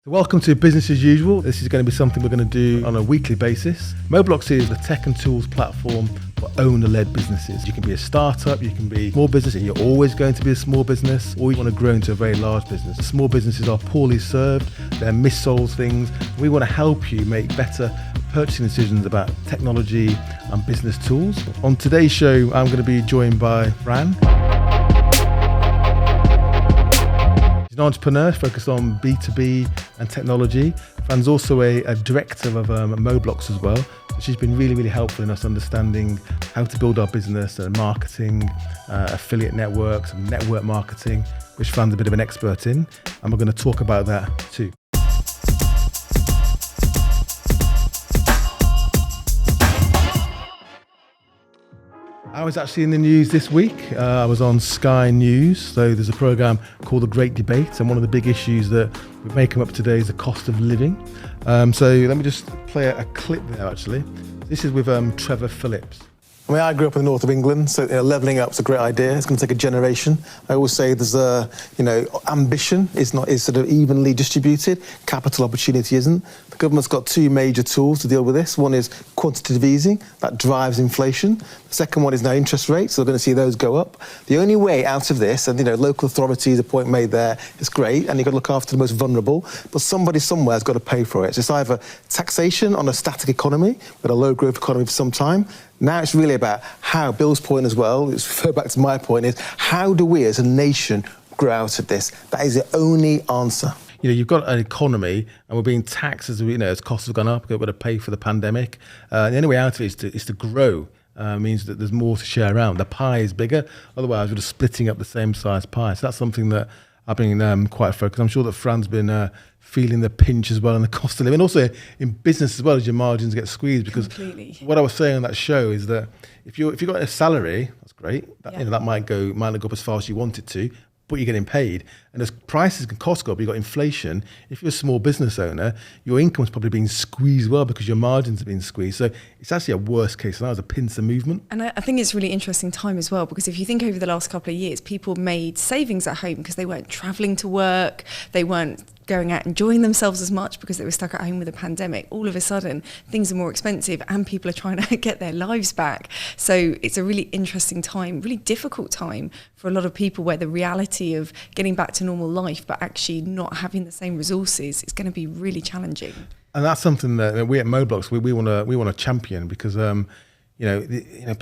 Welcome to Business as Usual. This is going to be something we're going to do on a weekly basis. Moblox is the tech and tools platform for owner-led businesses. You can be a startup, you can be a small business, and you're always going to be a small business, or you want to grow into a very large business. Small businesses are poorly served, they're missold things. We want to help you make better purchasing decisions about technology and business tools. On today's show, I'm going to be joined by Fran. She's an entrepreneur focused on B2B and technology. Fran's also a director of Moblox as well. So she's been really helpful in us understanding how to build our business and marketing, affiliate networks and network marketing, which Fran's a bit of an expert in. And we're going to talk about that too. I was actually in the news this week. I was on Sky News. So there's a program called The Great Debate, and one of the big issues that we may come up today is the cost of living. So let me just play a clip there actually. This is with Trevor Phillips. I mean, I grew up in the north of England, so levelling up is a great idea. It's going to take a generation. I always say there's ambition is sort of evenly distributed. Capital opportunity isn't. The government's got two major tools to deal with this. One is quantitative easing, that drives inflation. The second one is now interest rates, so we're going to see those go up. The only way out of this, and local authorities, a point made there, is great, and you've got to look after the most vulnerable, but somebody somewhere has got to pay for it. So it's either taxation on a static economy, with a low growth economy for some time. Now it's really about how, Bill's point as well, it's refer back to my point, is how do we as a nation grow out of this? That is the only answer. You've got an economy and we're being taxed as costs have gone up, we've got to pay for the pandemic. The only way out of it is to grow. Means that there's more to share around. The pie is bigger, otherwise we're just splitting up the same size pie. So that's something that I've been quite focused. I'm sure that Fran's been feeling the pinch as well and the cost of living. Also in business as well, as your margins get squeezed. Because completely. What I was saying on that show is that if you've got a salary, that's great. That might not go up as far as you want it to, but you're getting paid. And as prices and costs go up, you've got inflation. If you're a small business owner, your income's probably being squeezed well because your margins are being squeezed. So it's actually a worst case scenario, it's a pincer movement. And I think it's a really interesting time as well, because if you think over the last couple of years, people made savings at home because they weren't travelling to work, they weren't going out enjoying themselves as much because they were stuck at home with a pandemic. All of a sudden, things are more expensive and people are trying to get their lives back. So it's a really interesting time, really difficult time for a lot of people, where the reality of getting back to normal life but actually not having the same resources is going to be really challenging. And that's something that we at Moblox we want to champion, because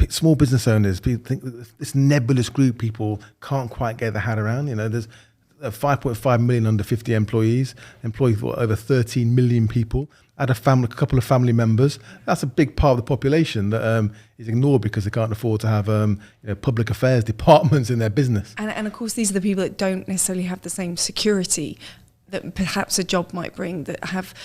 small business owners, people think that this nebulous group people can't quite get their head around. There's 5.5 million under 50 employees, employ over 13 million people, add a couple of family members. That's a big part of the population that is ignored because they can't afford to have public affairs departments in their business. And of course, these are the people that don't necessarily have the same security that perhaps a job might bring, that have,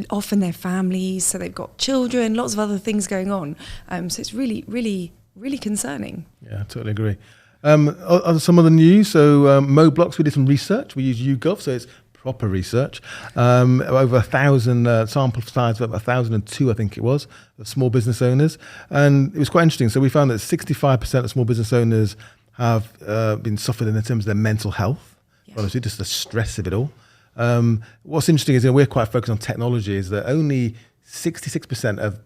often their families, so they've got children, lots of other things going on. So it's really, really, really concerning. Yeah, I totally agree. Some of the news, so Moblox, we did some research. We use YouGov, so it's proper research. Over 1,000 sample size of 1,002, I think it was, of small business owners. And it was quite interesting. So we found that 65% of small business owners have been suffering in terms of their mental health. Yeah. Honestly, just the stress of it all. What's interesting is we're quite focused on technology, is that only 66% of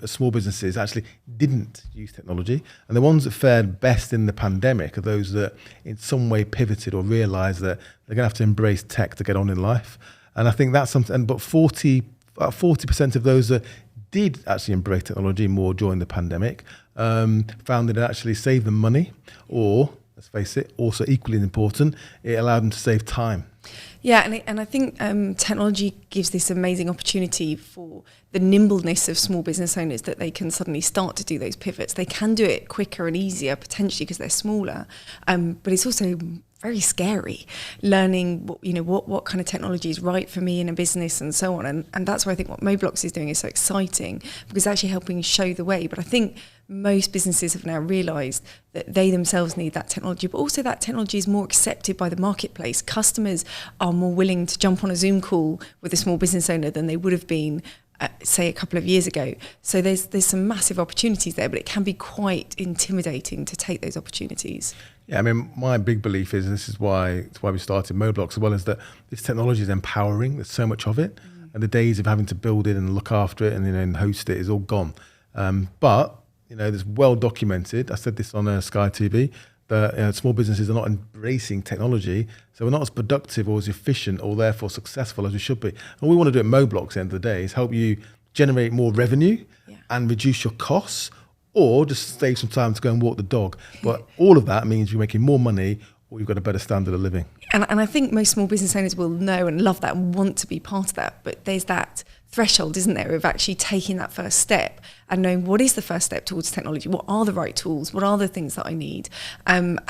small businesses actually didn't use technology, and the ones that fared best in the pandemic are those that in some way pivoted or realized that they're going to have to embrace tech to get on in life. And I think that's something, but 40% of those that did actually embrace technology more during the pandemic found that it actually saved them money, or let's face it, also equally important, it allowed them to save time. Yeah, and I think technology gives this amazing opportunity for the nimbleness of small business owners, that they can suddenly start to do those pivots. They can do it quicker and easier, potentially because they're smaller, but it's also very scary, learning what kind of technology is right for me in a business and so on. And that's why I think what Moblox is doing is so exciting, because it's actually helping show the way. But I think most businesses have now realised that they themselves need that technology, but also that technology is more accepted by the marketplace. Customers are more willing to jump on a Zoom call with a small business owner than they would have been say a couple of years ago. So there's some massive opportunities there, but it can be quite intimidating to take those opportunities. Yeah, I mean, my big belief is, and this is why it's why we started Moblox as well, is that this technology is empowering. There's so much of it, and the days of having to build it and look after it and, you know, and host it is all gone. But you know, there's well documented. I said this on Sky TV that, you know, small businesses are not embracing technology, so we're not as productive or as efficient or therefore successful as we should be. And we want to do at Moblox at the end of the day is help you generate more revenue and reduce your costs, or just save some time to go and walk the dog. But all of that means you're making more money, or you've got a better standard of living. And I think most small business owners will know and love that and want to be part of that. But there's that threshold, isn't there, of actually taking that first step and knowing what is the first step towards technology, what are the right tools, what are the things that I need. And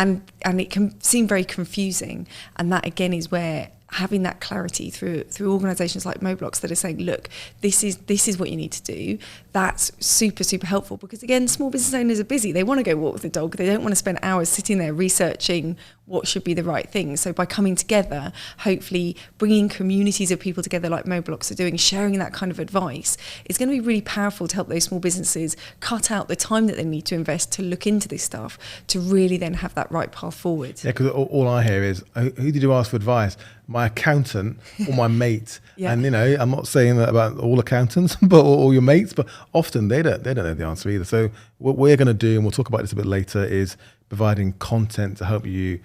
it can seem very confusing. And that, again, is where having that clarity through organisations like Moblox that are saying, look, this is what you need to do. That's super, super helpful, because again, small business owners are busy. They want to go walk the dog. They don't want to spend hours sitting there researching what should be the right thing. So by coming together, hopefully bringing communities of people together like Moblox are doing, sharing that kind of advice, is going to be really powerful to help those small businesses cut out the time that they need to invest to look into this stuff, to really then have that right path forward. Yeah, because all I hear is, who did you ask for advice? My accountant or my mate. Yeah. And, you know, I'm not saying that about all accountants, but all your mates, but often they don't know the answer either. So what we're going to do, and we'll talk about this a bit later, is providing content to help you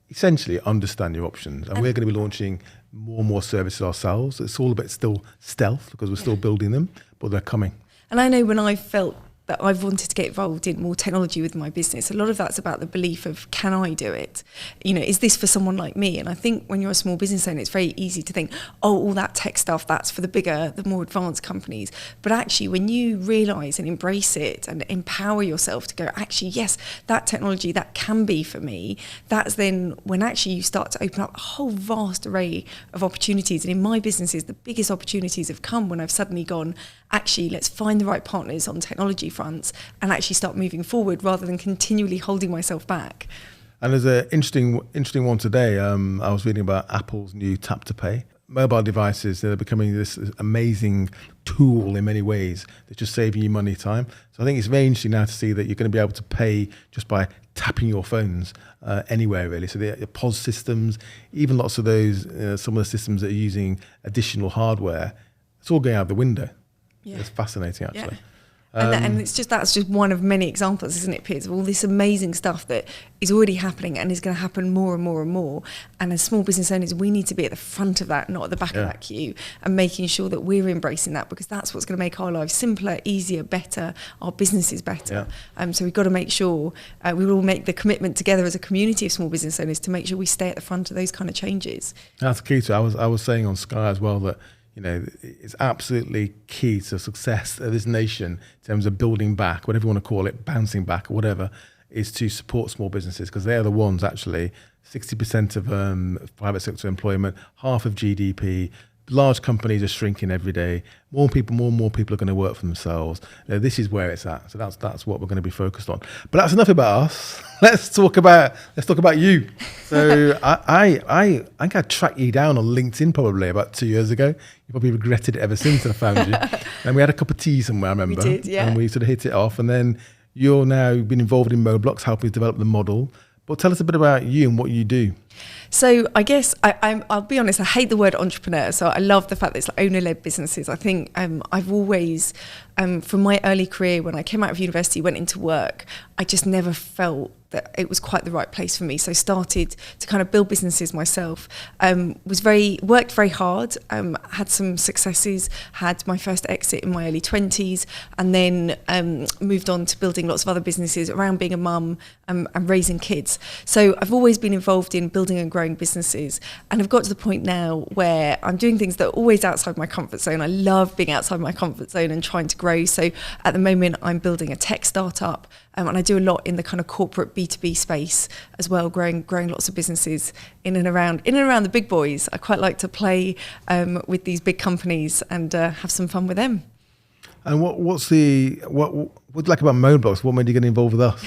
essentially understand your options. And we're going to be launching more and more services ourselves. It's all a bit still stealth because we're still building them, but they're coming. And I know when I felt that I've wanted to get involved in more technology with my business, a lot of that's about the belief of, can I do it? You know, is this for someone like me? And I think when you're a small business owner, it's very easy to think, oh, all that tech stuff, that's for the bigger, the more advanced companies. But actually, when you realise and embrace it and empower yourself to go, actually, yes, that technology, that can be for me, that's then when actually you start to open up a whole vast array of opportunities. And in my businesses, the biggest opportunities have come when I've suddenly gone, actually, let's find the right partners on technology fronts and actually start moving forward rather than continually holding myself back. And there's an interesting one today. I was reading about Apple's new tap to pay. Mobile devices, they're becoming this amazing tool in many ways that's just saving you money, time. So I think it's very interesting now to see that you're going to be able to pay just by tapping your phones anywhere, really. So the POS systems, even lots of those, some of the systems that are using additional hardware, it's all going out the window. Yeah. It's fascinating, actually. Yeah. And it's just, that's just one of many examples, isn't it, Piers, of all this amazing stuff that is already happening and is going to happen more and more and more. And as small business owners, we need to be at the front of that, not at the back of that queue, and making sure that we're embracing that, because that's what's going to make our lives simpler, easier, better, our businesses better. So we've got to make sure we will make the commitment together as a community of small business owners to make sure we stay at the front of those kind of changes. That's key to it. I was saying on Sky as well that, you know, it's absolutely key to success of this nation in terms of building back, whatever you want to call it, bouncing back or whatever, is to support small businesses, because they're the ones actually, 60% of private sector employment, half of GDP. Large companies are shrinking every day. More and more people are going to work for themselves. This is where it's at. So that's what we're going to be focused on. But that's enough about us. Let's talk about you. So I think I tracked you down on LinkedIn probably about 2 years ago. You probably regretted it ever since I found you. And we had a cup of tea somewhere, I remember. We did, yeah. And we sort of hit it off. And then you're now been involved in Moblox, helping develop the model. But tell us a bit about you and what you do. So I guess I'll be honest, I hate the word entrepreneur. So I love the fact that it's like owner-led businesses. I think I've always, from my early career, when I came out of university, went into work, I just never felt that it was quite the right place for me. So started to kind of build businesses myself. Worked very hard, had some successes, had my first exit in my early 20s, and then moved on to building lots of other businesses around being a mum and raising kids. So I've always been involved in building and growing businesses, and I've got to the point now where I'm doing things that are always outside my comfort zone. I love being outside my comfort zone and trying to grow. So at the moment I'm building a tech startup, and I do a lot in the kind of corporate B2B space as well, growing lots of businesses in and around the big boys. I quite like to play with these big companies and have some fun with them. And what do you like about Mailbox? What made you get involved with us?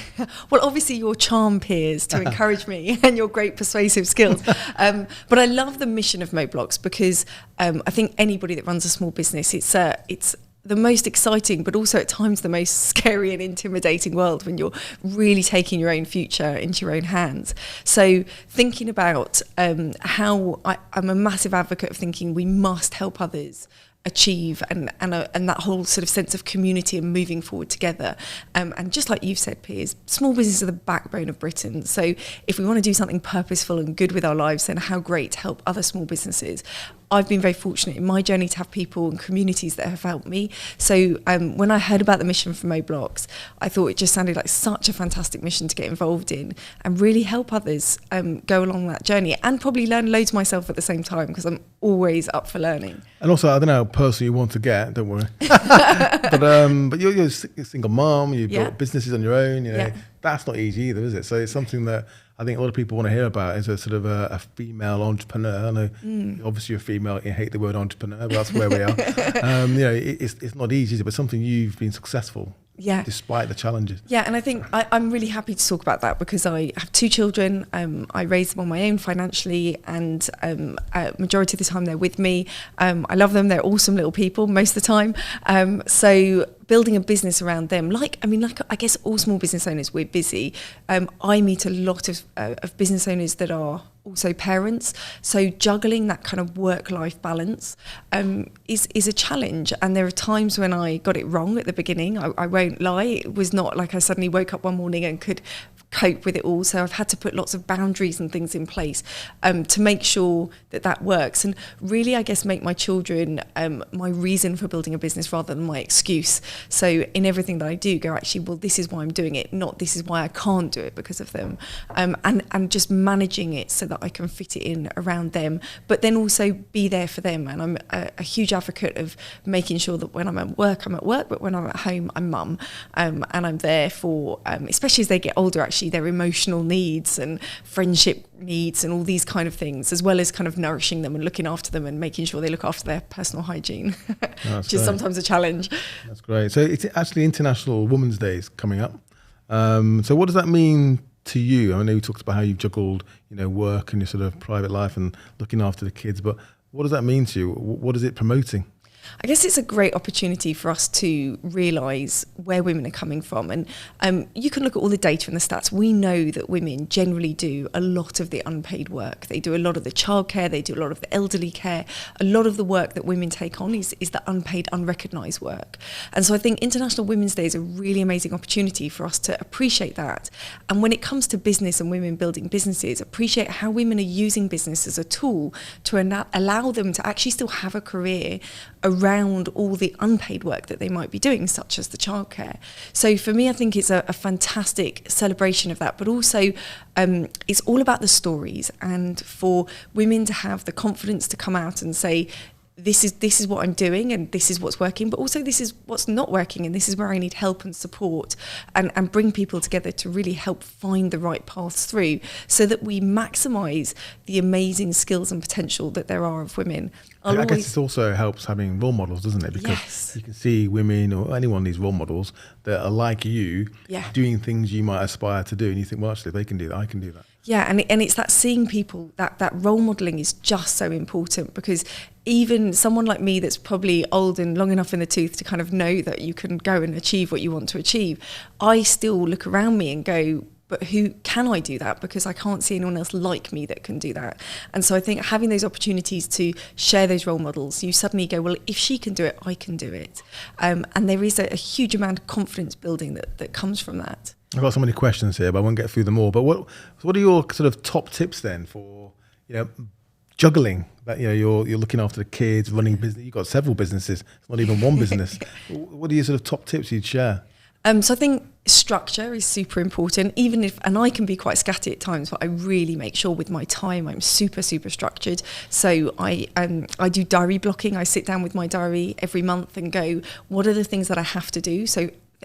Well, obviously your charm, Piers, to encourage me, and your great persuasive skills. But I love the mission of Moblox, because I think anybody that runs a small business, it's the most exciting, but also at times the most scary and intimidating world when you're really taking your own future into your own hands. So thinking about how I'm a massive advocate of thinking we must help others achieve and that whole sort of sense of community and moving forward together. And just like you've said, Piers, small businesses are the backbone of Britain. So if we want to do something purposeful and good with our lives, then how great to help other small businesses. I've been very fortunate in my journey to have people and communities that have helped me. So when I heard about the mission from Moblox, I thought it just sounded like such a fantastic mission to get involved in and really help others go along that journey and probably learn loads myself at the same time, because I'm always up for learning. And also, I don't know how personal you want to get, don't worry. but you're a single mom, you built businesses on your own, you know, that's not easy either, is it? So it's something that I think a lot of people want to hear about, is a sort of a female entrepreneur. I know obviously you're a female, you hate the word entrepreneur, but that's where we are. You know, it's not easy, is it? But something you've been successful. Yeah. Despite the challenges. Yeah, and I think I'm really happy to talk about that because I have 2 children. I raise them on my own financially, and majority of the time they're with me. I love them. They're awesome little people most of the time. So building a business around them, like I guess all small business owners, we're busy. I meet a lot of business owners that are also parents, so juggling that kind of work-life balance is a challenge, and there are times when I got it wrong at the beginning. I won't lie, it was not like I suddenly woke up one morning and could cope with it all, so I've had to put lots of boundaries and things in place to make sure that works, and really I guess make my children my reason for building a business rather than my excuse. So in everything that I do, go actually, well, this is why I'm doing it, not this is why I can't do it because of them, and just managing it so that I can fit it in around them, but then also be there for them. And I'm a huge advocate of making sure that when I'm at work, but when I'm at home, I'm mum, and I'm there for, especially as they get older, actually, their emotional needs and friendship needs and all these kind of things, as well as kind of nourishing them and looking after them and making sure they look after their personal hygiene, which is sometimes a challenge. That's great. So it's actually International Women's Day is coming up. So what does that mean to you? I know you talked about how you've juggled, you know, work and your sort of private life and looking after the kids, but what does that mean to you? What is it promoting? I guess it's a great opportunity for us to realise where women are coming from. And you can look at all the data and the stats. We know that women generally do a lot of the unpaid work. They do a lot of the childcare, they do a lot of the elderly care. A lot of the work that women take on is the unpaid, unrecognised work. And so I think International Women's Day is a really amazing opportunity for us to appreciate that. And when it comes to business and women building businesses, appreciate how women are using business as a tool to allow them to actually still have a career around all the unpaid work that they might be doing, such as the childcare. So for me, I think it's a fantastic celebration of that, but also it's all about the stories, and for women to have the confidence to come out and say, this is what I'm doing and this is what's working, but also this is what's not working and this is where I need help and support, and bring people together to really help find the right paths through so that we maximise the amazing skills and potential that there are of women. I guess it also helps having role models, doesn't it? Because you can see women or anyone these role models that are like you, doing things you might aspire to do, and you think, well, actually, if they can do that, I can do that. Yeah, and it's that seeing people, that role modelling is just so important, because even someone like me that's probably old and long enough in the tooth to kind of know that you can go and achieve what you want to achieve, I still look around me and go, but who can I do that? Because I can't see anyone else like me that can do that. And so I think having those opportunities to share those role models, you suddenly go, well, if she can do it, I can do it. And there is a huge amount of confidence building that comes from that. I've got so many questions here, but I won't get through them all. But what are your sort of top tips then for, you know, juggling? That, you know, you're looking after the kids, running business. You've got several businesses, not even one business. What are your sort of top tips you'd share? So I think structure is super important, and I can be quite scatty at times, but I really make sure with my time I'm super, super structured. So I do diary blocking. I sit down with my diary every month and go, what are the things that I have to do?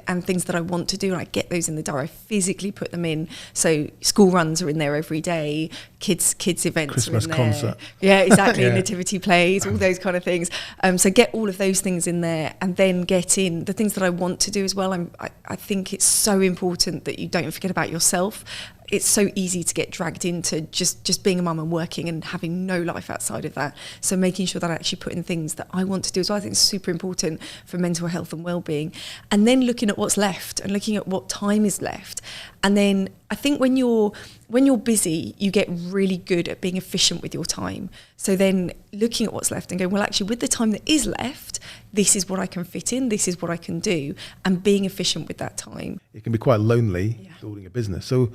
And things that I want to do, and I get those in the diary. I physically put them in. So school runs are in there every day, kids events Christmas are in there. concert. Yeah, exactly. Nativity plays, all those kind of things. So get all of those things in there, and then get in the things that I want to do as well. I think it's so important that you don't forget about yourself. it's so easy to get dragged into just being a mum and working and having no life outside of that. So making sure that I actually put in things that I want to do as well, I think is super important for mental health and well-being. And then looking at what's left and looking at what time is left. And then I think when you're busy, you get really good at being efficient with your time. So then looking at what's left and going, well, actually, with the time that is left, this is what I can fit in, this is what I can do, and being efficient with that time. It can be quite lonely building a business. So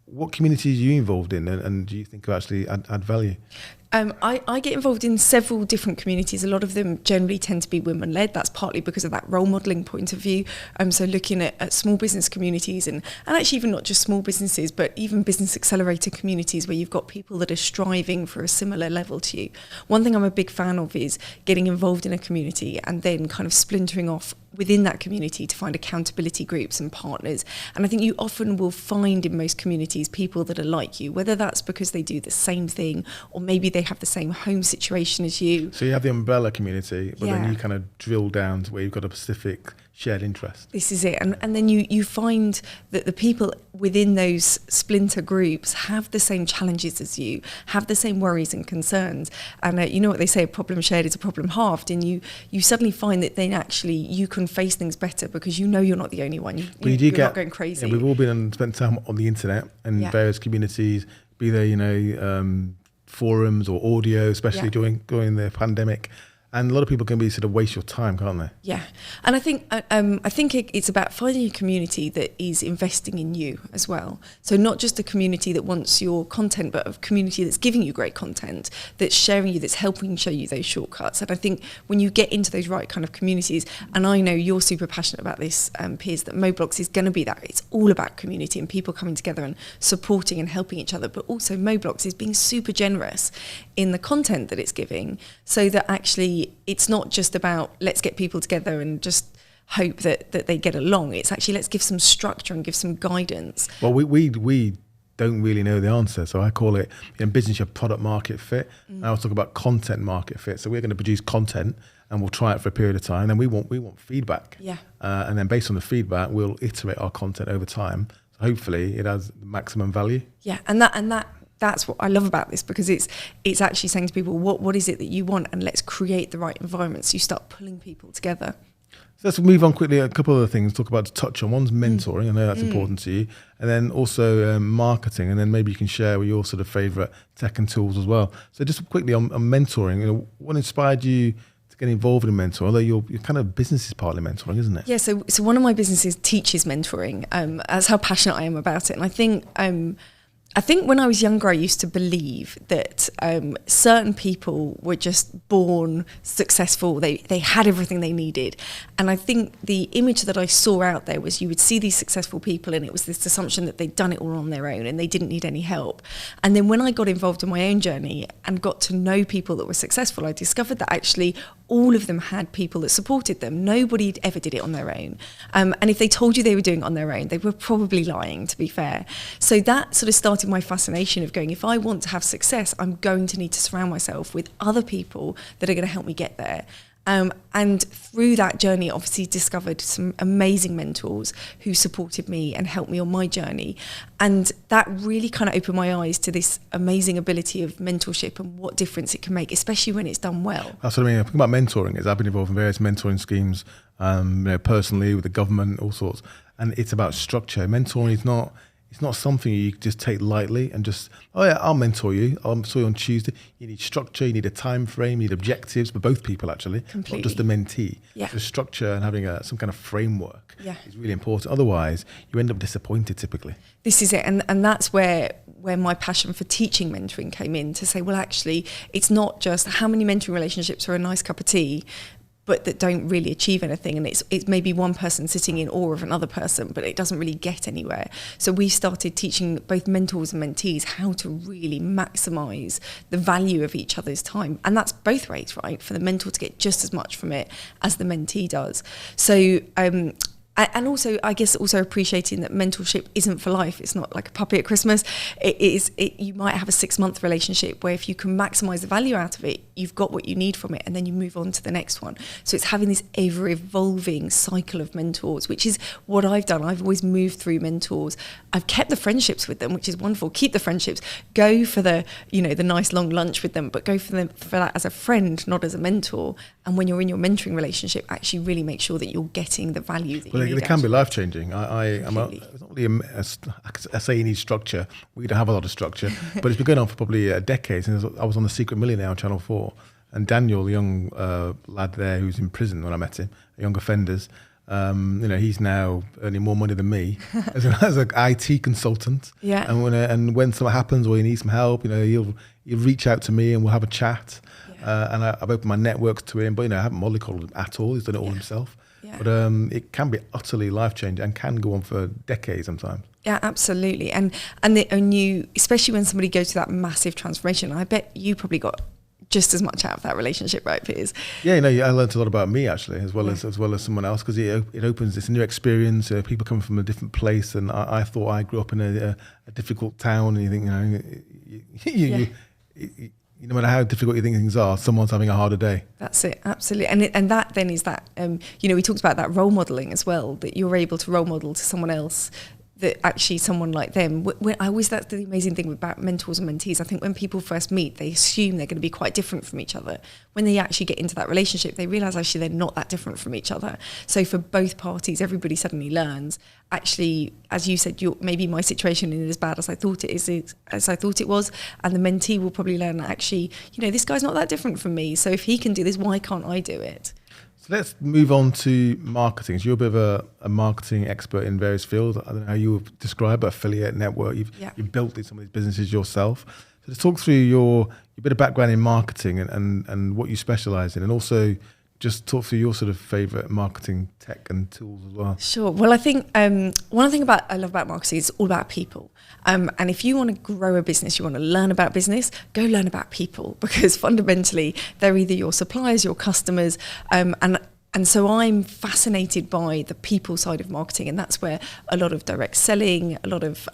what communities are you involved in, and do you think will actually add value? I get involved in several different communities. A lot of them generally tend to be women-led. That's partly because of that role modelling point of view. So looking at small business communities and actually even not just small businesses, but even business accelerator communities where you've got people that are striving for a similar level to you. One thing I'm a big fan of is getting involved in a community and then kind of splintering off within that community to find accountability groups and partners. And I think you often will find in most communities people that are like you, whether that's because they do the same thing or maybe they have the same home situation as you. So you have the umbrella community, but then you kind of drill down to where you've got a specific shared interest. This is it. And then you find that the people within those splinter groups have the same challenges as you, have the same worries and concerns. And you know what they say, a problem shared is a problem halved. And you suddenly find that then actually you can face things better because you know you're not the only one. You're not going crazy. Yeah, we've all been and spent time on the internet and various communities, be they, forums or audio, especially during the pandemic. And a lot of people can be sort of waste your time, can't they? Yeah, and I think it's about finding a community that is investing in you as well. So not just a community that wants your content, but a community that's giving you great content, that's sharing you, that's helping show you those shortcuts. And I think when you get into those right kind of communities, and I know you're super passionate about this, Piers, that Moblox is going to be that. It's all about community and people coming together and supporting and helping each other. But also Moblox is being super generous in the content that it's giving, so that actually it's not just about let's get people together and just hope that they get along. It's actually let's give some structure and give some guidance. Well, we don't really know the answer. So I call it, in business, your product market fit. And I'll talk about content market fit. So we're going to produce content and we'll try it for a period of time. And we want feedback. Yeah. And then based on the feedback, we'll iterate our content over time. So hopefully it has maximum value. Yeah, and that's what I love about this, because it's actually saying to people, what is it that you want, and let's create the right environment so you start pulling people together. So let's move on quickly. A couple of other things to talk about, to touch on. One's mentoring. I know that's important to you. And then also marketing. And then maybe you can share with your sort of favourite tech and tools as well. So just quickly on mentoring, what inspired you to get involved in mentoring? Although your kind of business is partly mentoring, isn't it? Yeah, so one of my businesses teaches mentoring. That's how passionate I am about it. And I think when I was younger, I used to believe that certain people were just born successful. They had everything they needed. And I think the image that I saw out there was you would see these successful people and it was this assumption that they'd done it all on their own and they didn't need any help. And then when I got involved in my own journey and got to know people that were successful, I discovered that actually all of them had people that supported them. Nobody ever did it on their own. And if they told you they were doing it on their own, they were probably lying, to be fair. So that sort of started my fascination of going, if I want to have success, I'm going to need to surround myself with other people that are going to help me get there. And through that journey, obviously discovered some amazing mentors who supported me and helped me on my journey. And that really kind of opened my eyes to this amazing ability of mentorship and what difference it can make, especially when it's done well. That's what I mean. The thing about mentoring is I've been involved in various mentoring schemes, personally, with the government, all sorts. And it's about structure. Mentoring is not... It's not something you just take lightly and just, oh yeah, I'll mentor you. I'll mentor you on Tuesday. You need structure, you need a time frame, you need objectives for both people actually, completely. Not just the mentee. Yeah. So structure and having some kind of framework is really important. Otherwise, you end up disappointed typically. This is it. And that's where my passion for teaching mentoring came in, to say, well, actually, it's not just how many mentoring relationships are a nice cup of tea, but that don't really achieve anything. And it's maybe one person sitting in awe of another person, but it doesn't really get anywhere. So we started teaching both mentors and mentees how to really maximise the value of each other's time. And that's both ways, right? For the mentor to get just as much from it as the mentee does. So And also, I guess, also appreciating that mentorship isn't for life. It's not like a puppy at Christmas. You might have a 6-month relationship where if you can maximise the value out of it, you've got what you need from it, and then you move on to the next one. So it's having this ever-evolving cycle of mentors, which is what I've done. I've always moved through mentors. I've kept the friendships with them, which is wonderful. Keep the friendships. Go for the nice long lunch with them, but go for that as a friend, not as a mentor. And when you're in your mentoring relationship, actually really make sure that you're getting the value that you need. They can be life changing. It's not really I say you need structure. We don't have a lot of structure, but it's been going on for probably a decade. Since I was on The Secret Millionaire on Channel 4, and Daniel, the young lad there who's in prison when I met him, young offenders, he's now earning more money than me as an IT consultant. Yeah. And when something happens or he needs some help, he'll reach out to me and we'll have a chat. And I've opened my networks to him, but I haven't mollycoddled him at all. He's done it all himself. Yeah. But it can be utterly life-changing and can go on for decades sometimes. Yeah, absolutely. And you, especially when somebody goes through that massive transformation, I bet you probably got just as much out of that relationship, right, Piers? Yeah, I learned a lot about me actually, as well as someone else, because it opens this new experience. People come from a different place, and I thought I grew up in a difficult town, and you think no matter how difficult you think things are, someone's having a harder day. That's it, absolutely. And that then is that, we talked about that role modelling as well, that you're able to role model to someone else, that actually someone like them, that's the amazing thing about mentors and mentees. I think when people first meet, they assume they're going to be quite different from each other. When they actually get into that relationship, they realise actually they're not that different from each other. So for both parties, everybody suddenly learns, actually, as you said, maybe my situation isn't as bad as I thought it was, and the mentee will probably learn that actually, this guy's not that different from me. So if he can do this, why can't I do it? So let's move on to marketing. So you're a bit of a marketing expert in various fields. I don't know how you would describe an affiliate network. You've built some of these businesses yourself. So let's talk through your bit of background in marketing and what you specialise in, and also just talk through your sort of favourite marketing tech and tools as well. Sure. Well, I think one thing I love about marketing is all about people. And if you want to grow a business, you want to learn about business, go learn about people, because fundamentally they're either your suppliers, your customers, and so I'm fascinated by the people side of marketing, and that's where a lot of direct selling, a lot of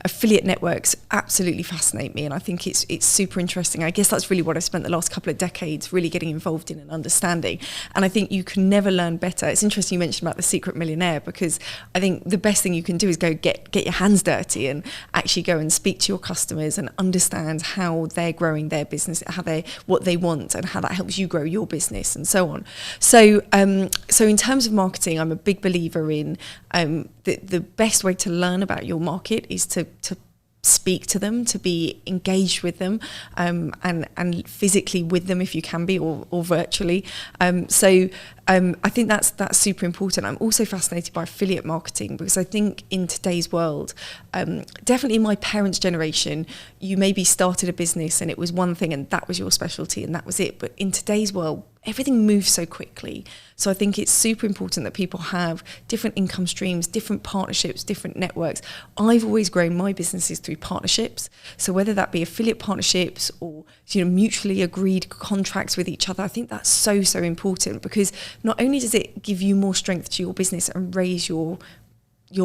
affiliate networks absolutely fascinate me, and I think it's super interesting. I guess that's really what I've spent the last couple of decades really getting involved in and understanding, and I think you can never learn better. It's interesting you mentioned about The Secret Millionaire, because I think the best thing you can do is go get your hands dirty and actually go and speak to your customers and understand how they're growing their business, what they want, and how that helps you grow your business, and so on. So in terms of marketing, I'm a big believer in the best way to learn about your market is to speak to them, to be engaged with them, and physically with them if you can be, or virtually. I think that's super important. I'm also fascinated by affiliate marketing, because I think in today's world, definitely my parents' generation, you maybe started a business and it was one thing and that was your specialty and that was it. But in today's world, everything moves so quickly. So I think it's super important that people have different income streams, different partnerships, different networks. I've always grown my businesses through partnerships. So whether that be affiliate partnerships or mutually agreed contracts with each other, I think that's so important, because not only does it give you more strength to your business and raise your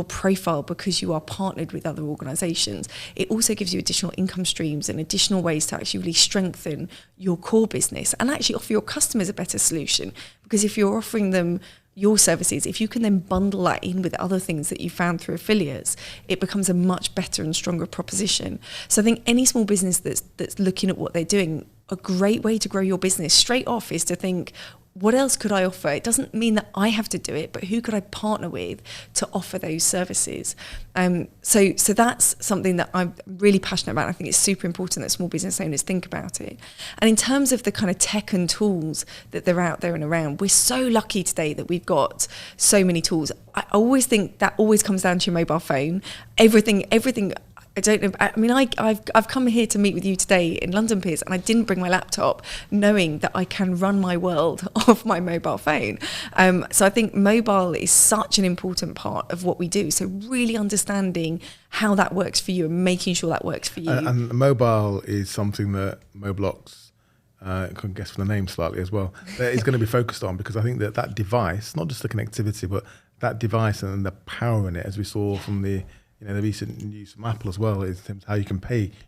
profile because you are partnered with other organisations, it also gives you additional income streams and additional ways to actually really strengthen your core business and actually offer your customers a better solution. Because if you're offering them your services, if you can then bundle that in with other things that you found through affiliates, it becomes a much better and stronger proposition. So I think any small business that's looking at what they're doing, a great way to grow your business straight off is to think, what else could I offer? It doesn't mean that I have to do it, but who could I partner with to offer those services? So that's something that I'm really passionate about. I think it's super important that small business owners think about it. And in terms of the kind of tech and tools that they're out there and around, we're so lucky today that we've got so many tools. I always think that always comes down to your mobile phone. Everything. I don't know. I mean, I've come here to meet with you today in London, Piers, and I didn't bring my laptop, knowing that I can run my world off my mobile phone. So I think mobile is such an important part of what we do. So really understanding how that works for you and making sure that works for you. And mobile is something that Moblox, I can guess from the name slightly as well, is going to be focused on, because I think that device, not just the connectivity, but that device and the power in it, as we saw from the the recent news from Apple as well, is in terms of how you can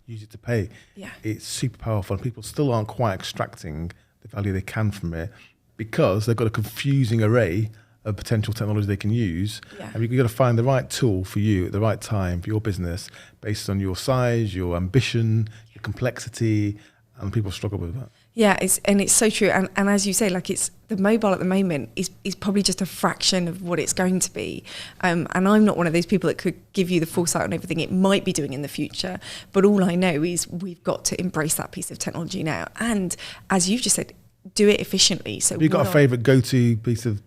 use it to pay. Yeah. It's super powerful, and people still aren't quite extracting the value they can from it because they've got a confusing array of potential technology they can use. Yeah. And you've got to find the right tool for you at the right time for your business based on your size, your ambition, your complexity, and people struggle with that. Yeah, it's so true. And as you say, like, it's the mobile at the moment is probably just a fraction of what it's going to be. And I'm not one of those people that could give you the foresight on everything it might be doing in the future. But all I know is we've got to embrace that piece of technology now. And as you've just said, do it efficiently. So have you got a favourite go-to piece of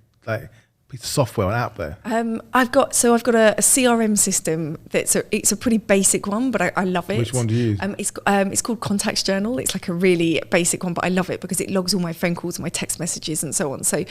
software out there? I've got a CRM system it's a pretty basic one, but I love it. Which one do you use? It's called Contacts Journal. It's like a really basic one, but I love it because it logs all my phone calls and my text messages and so on. So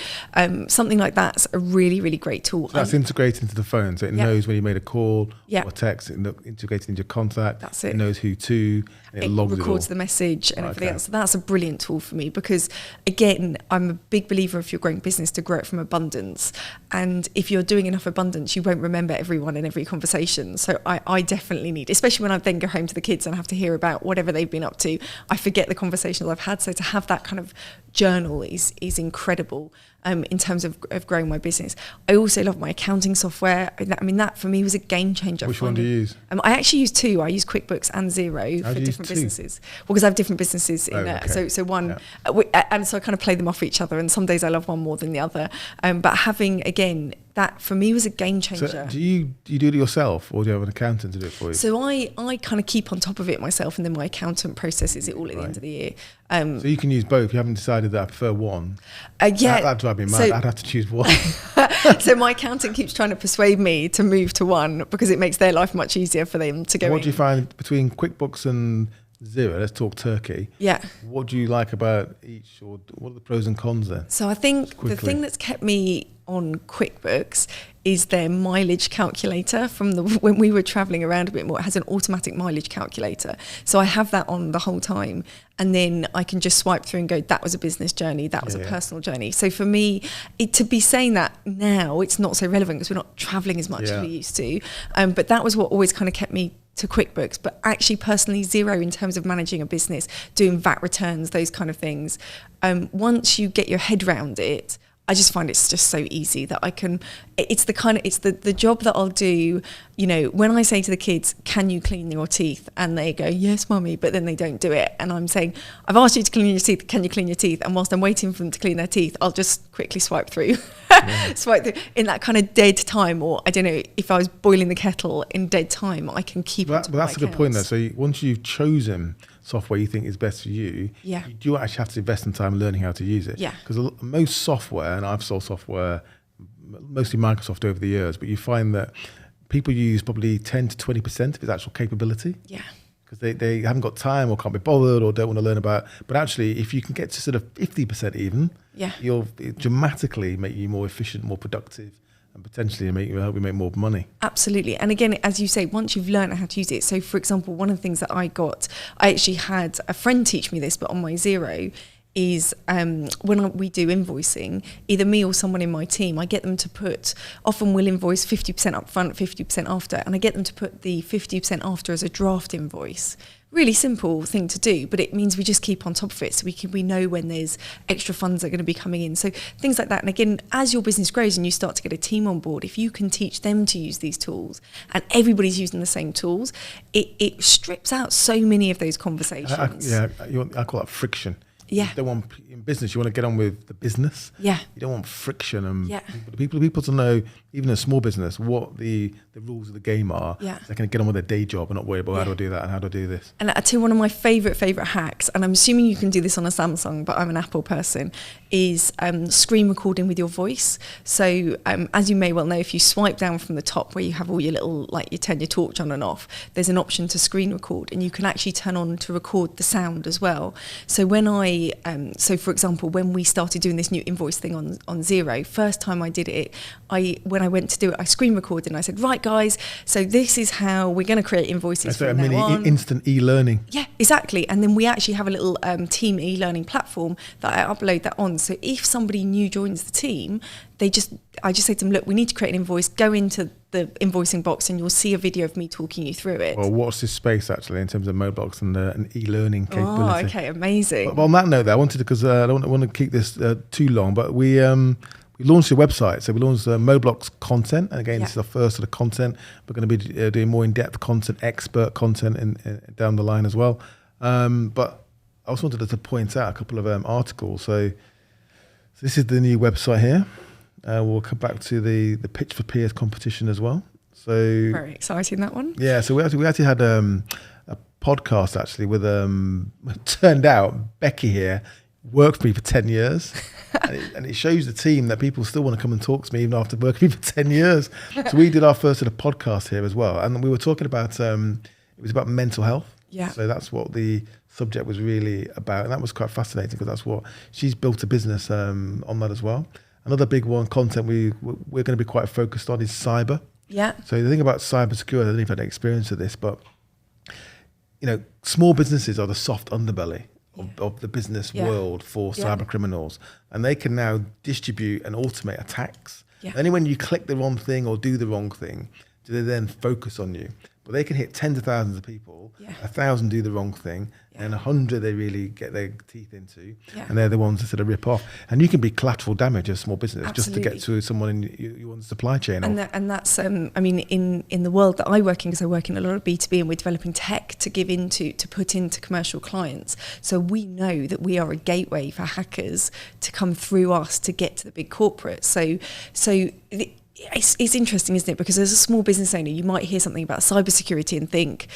something like that's a really, really great tool. So that's integrated into the phone, so it knows when you made a call Yeah. or a text. It integrated into your contact. That's it. It knows who to. And it logs records it all. the message and everything Okay. else. So that's a brilliant tool for me because, again, I'm a big believer if you're growing business to grow it from abundance. And if you're doing enough abundance, you won't remember everyone in every conversation. So I definitely need, especially when I then go home to the kids and have to hear about whatever they've been up to, I forget the conversations I've had. So to have that kind of journal is incredible. In terms of growing my business. I also love my accounting software. I mean, that for me was a game changer. Which one do you use? I actually use two. I use QuickBooks and Xero for different businesses. Well, because I have different businesses in okay. so one, and so I kind of play them off each other. And some days I love one more than the other. But having, again, that for me was a game changer. So do you do it yourself, or do you have an accountant to do it for you? So I kind of keep on top of it myself, and then my accountant processes it all at the end of the year. So you can use both. You haven't decided that I prefer one. Yeah, that'd drive me mad. so- I'd have to choose one. So my accountant keeps trying to persuade me to move to one because it makes their life much easier for them to go What in. do you find between QuickBooks and Xero? Let's talk Turkey. Yeah. What do you like about each, or what are the pros and cons there? So I think the Quickly. thing that's kept me on QuickBooks is their mileage calculator from when we were traveling around a bit more. It has an automatic mileage calculator. So I have that on the whole time. And then I can just swipe through and go, that was a business journey, that was a personal journey. So for me, to be saying that now, it's not so relevant because we're not traveling as much as we used to. But that was what always kind of kept me to QuickBooks. But actually personally, Xero in terms of managing a business, doing VAT returns, those kind of things. Once you get your head around it, I just find it's just so easy that I can, it's the job that I'll do, when I say to the kids, can you clean your teeth? And they go, yes, mummy, but then they don't do it. And I'm saying, I've asked you to clean your teeth, can you clean your teeth? And whilst I'm waiting for them to clean their teeth, I'll just quickly swipe through, swipe through in that kind of dead time. Or I don't know, if I was boiling the kettle in dead time, I can keep on top of my that's a good point there. accounts. So once you've chosen software you think is best for you, Yeah. you do actually have to invest in time learning how to use it. Yeah. Because most software, and I've sold software, mostly Microsoft over the years, but you find that people use probably 10 to 20% of its actual capability. Yeah. Because they haven't got time or can't be bothered or don't want to learn about. But actually, if you can get to sort of 50% even, it'll dramatically make you more efficient, more productive, and potentially help you make more money. Absolutely. And again, as you say, once you've learned how to use it. So for example, one of the things that I actually had a friend teach me this, but on my Xero, is when we do invoicing, either me or someone in my team, I get them to put, often we'll invoice 50% up front, 50% after, and I get them to put the 50% after as a draft invoice. Really simple thing to do, but it means we just keep on top of it, so we know when there's extra funds that are going to be coming in. So things like that. And again, as your business grows and you start to get a team on board, if you can teach them to use these tools and everybody's using the same tools, it strips out so many of those conversations. I call that friction. Yeah. You don't want, in business, you want to get on with the business. Yeah. You don't want friction and Yeah. people to know, even in a small business, what the rules of the game are. Yeah. So they can get on with their day job and not worry about how do I do that and how do I do this. And I tell you, one of my favourite hacks, and I'm assuming you can do this on a Samsung, but I'm an Apple person, is screen recording with your voice. So as you may well know, if you swipe down from the top where you have all your little, like you turn your torch on and off, there's an option to screen record, and you can actually turn on to record the sound as well. So when I so for example, when we started doing this new invoice thing on Xero, first time I did it, when I went to do it, I screen recorded and I said, right guys, so this is how we're going to create invoices So a from now mini on. instant e-learning. Yeah, exactly. And then we actually have a little team e-learning platform that I upload that on. So if somebody new joins the team, I just say to them, look, we need to create an invoice, go into the invoicing box and you'll see a video of me talking you through it. Well, watch this space actually in terms of Moblox and an e-learning capability. Oh, okay, amazing. But on that note, though, I wanted to, because I don't want to keep this too long, but we launched a website. So we launched Moblox content, and again, this is our first sort of content. We're going to be doing more in-depth content, expert content down the line as well. But I also wanted to point out a couple of articles. So this is the new website here. We'll come back to the Pitch for Piers competition as well. So very exciting, that one. Yeah, so we actually had a podcast actually with turned out Becky here worked for me for 10 years, and it shows the team that people still want to come and talk to me even after working for me for 10 years. So we did our first sort of podcast here as well, and we were talking about it was about mental health. Yeah. So that's what the subject was really about, and that was quite fascinating because that's what she's built a business on that as well. Another big one, content we're going to be quite focused on is cyber. Yeah. So the thing about cyber security, I don't know if you've had experience of this, but small businesses are the soft underbelly of the business world for cyber criminals, and they can now distribute and automate attacks. Yeah. Only when you click the wrong thing or do the wrong thing do they then focus on you. But they can hit tens of thousands of people, 1,000 do the wrong thing, and 100 they really get their teeth into, and they're the ones that sort of rip off. And you can be collateral damage as a small business just to get to someone in your supply chain. And that's, I mean, in the world that I work in, because I work in a lot of B2B and we're developing tech to put into commercial clients. So we know that we are a gateway for hackers to come through us to get to the big corporates. So it's interesting, isn't it? Because as a small business owner, you might hear something about cybersecurity and think,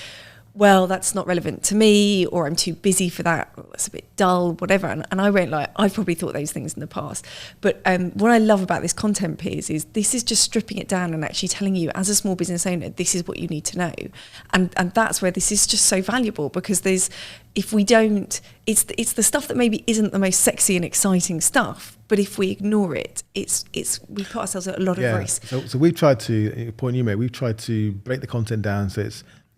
well, that's not relevant to me, or I'm too busy for that, or it's a bit dull, whatever. And I won't lie, I've probably thought those things in the past. But what I love about this content, Piers, is this is just stripping it down and actually telling you, as a small business owner, this is what you need to know. And that's where this is just so valuable, because if we don't, it's the stuff that maybe isn't the most sexy and exciting stuff, but if we ignore it, we put ourselves at a lot of risk. So we've tried to, point you made, we've tried to break the content down so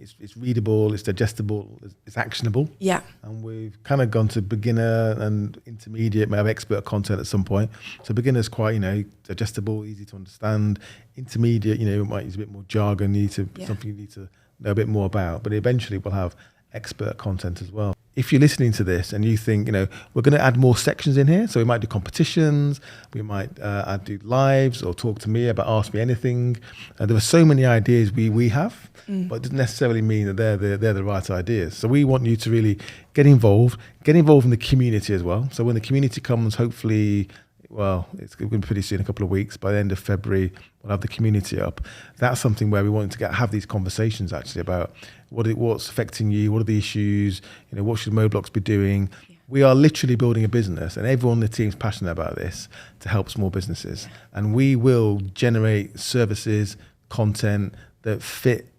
it's readable, it's digestible, it's actionable. Yeah. And we've kind of gone to beginner and intermediate, may have expert content at some point. So beginner's quite, digestible, easy to understand. Intermediate, it might use a bit more jargon, something you need to know a bit more about. But eventually we'll have expert content as well. If you're listening to this and you think, we're going to add more sections in here, so we might do competitions, we might do lives or talk to me about Ask Me Anything. There are so many ideas we have, but it doesn't necessarily mean that they're the right ideas. So we want you to really get involved in the community as well. So when the community comes, hopefully, well, it's going to be pretty soon, a couple of weeks. By the end of February, we'll have the community up. That's something where we want to have these conversations actually about what's affecting you, what are the issues, what should Moblox be doing. Yeah. We are literally building a business, and everyone on the team is passionate about this to help small businesses. Yeah. And we will generate services, content that fit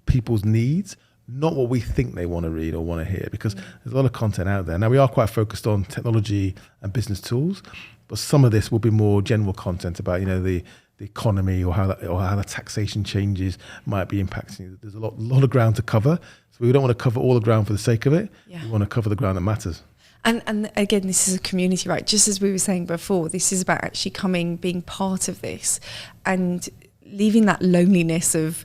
people's needs, not what we think they want to read or want to hear, because there's a lot of content out there. Now, we are quite focused on technology and business tools, but some of this will be more general content about, the economy or how the taxation changes might be impacting. There's a lot of ground to cover. So we don't want to cover all the ground for the sake of it. Yeah. We want to cover the ground that matters. And again, this is a community, right? Just as we were saying before, this is about actually being part of this and leaving that loneliness of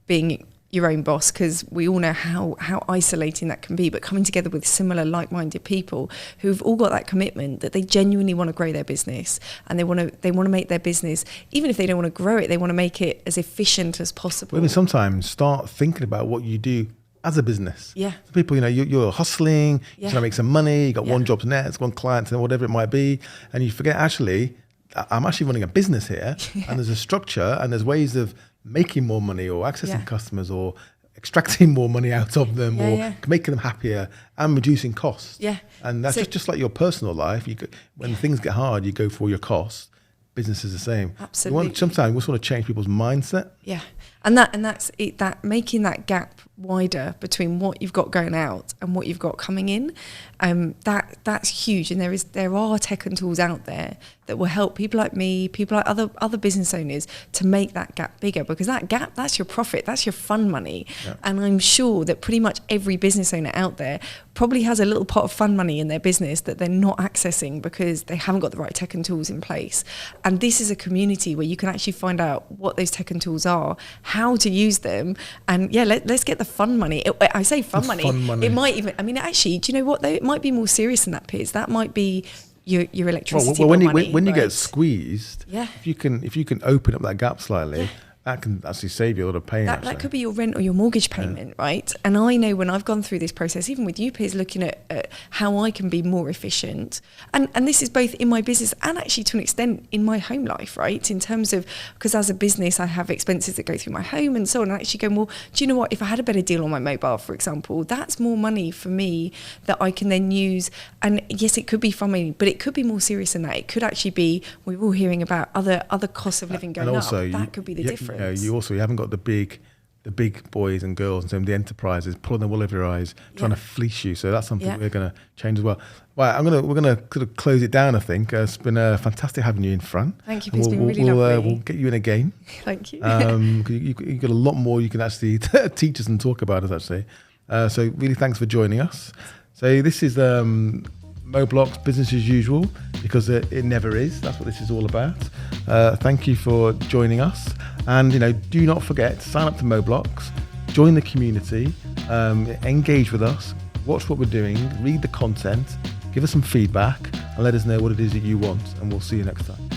being your own boss, because we all know how isolating that can be, but coming together with similar like-minded people who've all got that commitment that they genuinely want to grow their business, and they want to make their business, even if they don't want to grow it, they want to make it as efficient as possible. Well, even sometimes start thinking about what you do as a business. Yeah. So people, you're hustling, you're trying to make some money, you got one job net, one client, and whatever it might be, and you forget, actually, I'm actually running a business here, and there's a structure, and there's ways of making more money or accessing customers or extracting more money out of them or making them happier and reducing costs. Yeah. And that's just like your personal life. When things get hard, you go for your costs. Business is the same. Absolutely. Sometimes we just want to change people's mindset. Yeah. And that's it, that making that gap wider between what you've got going out and what you've got coming in, that's huge. And there are tech and tools out there that will help people like me, people like other business owners, to make that gap bigger, because that gap, that's your profit, that's your fun money. Yeah. And I'm sure that pretty much every business owner out there probably has a little pot of fun money in their business that they're not accessing because they haven't got the right tech and tools in place. And this is a community where you can actually find out what those tech and tools are, how to use them, and let's get the fun money. I say fun money. It might even, I mean, actually, do you know what though? It might be more serious than that, Piers. That might be your electricity when money. When you right? get squeezed, if you can open up that gap slightly, that can actually save you a lot of pain. That could be your rent or your mortgage payment, right? And I know when I've gone through this process, even with you, Piers, looking at how I can be more efficient, and this is both in my business and actually to an extent in my home life, right? In terms of, because as a business, I have expenses that go through my home and so on, and actually going, well, do you know what? If I had a better deal on my mobile, for example, that's more money for me that I can then use. And yes, it could be fun money, but it could be more serious than that. It could actually be, we're all hearing about other costs of living going up. That could be the difference. You haven't got the big boys and girls and some of the enterprises pulling the wool over your eyes, trying to fleece you. So that's something we're going to change as well. Right, we're going to sort of close it down. I think it's been fantastic having you in, Fran. Thank you. It's been really lovely. We'll get you in again. Thank you. You've got a lot more you can actually teach us and talk about us actually. So really, thanks for joining us. So this is Moblox business as usual, because it never is. That's what this is all about. Thank you for joining us, and do not forget to sign up to Moblox, join the community, engage with us, watch what we're doing, read the content, give us some feedback, and let us know what it is that you want, and we'll see you next time.